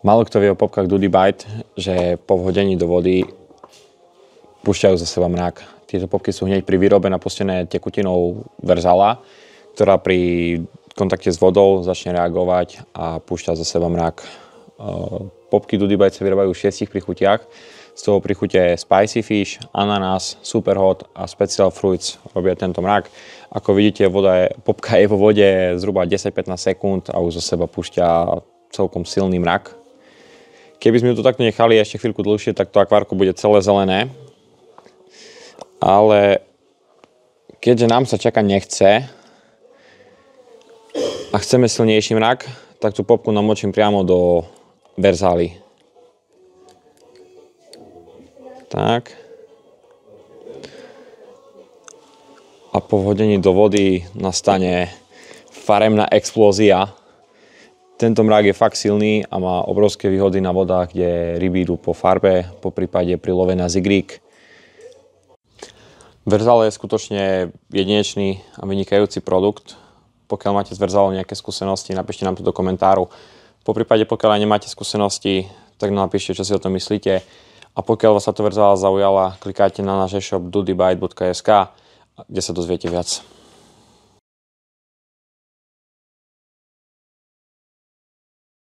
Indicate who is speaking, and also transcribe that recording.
Speaker 1: Málo kto vie o popkách Duty Bite, že po vhodení do vody púšťajú za seba mrak. Tieto popky sú hneď pri výrobe napustené tekutinou Versala, ktorá pri kontakte s vodou začne reagovať a púšťa za seba mrak. Popky Duty Bite sa vyrábajú v 6 príchutiach. Z toho príchute Spicy Fish, Ananás, Superhot a Special Fruits robia tento mrak. Ako vidíte, popka je vo vode zhruba 10-15 sekúnd a už zo seba púšťa celkom silný mrak. Keby sme to takto nechali ešte chvíľku dlhšie, tak to akvárko bude celé zelené. Ale keďže nám sa čakať nechce a chceme silnejší mrak, tak tú popku namočím priamo do Versaly. Tak. A po vhodení do vody nastane farebná explózia. Tento mrak je fakt silný a má obrovské výhody na vodách, kde ryby idú po farbe, po prípade pri love na zigrík. Versal je skutočne jedinečný a vynikajúci produkt. Pokiaľ máte s Versalom nejaké skúsenosti, napíšte nám to do komentáru. Po prípade, pokiaľ aj nemáte skúsenosti, tak napíšte, čo si o tom myslíte. A pokiaľ vás táto Versala zaujala, klikajte na náš e-shop dudybite.sk, kde sa dozviete viac.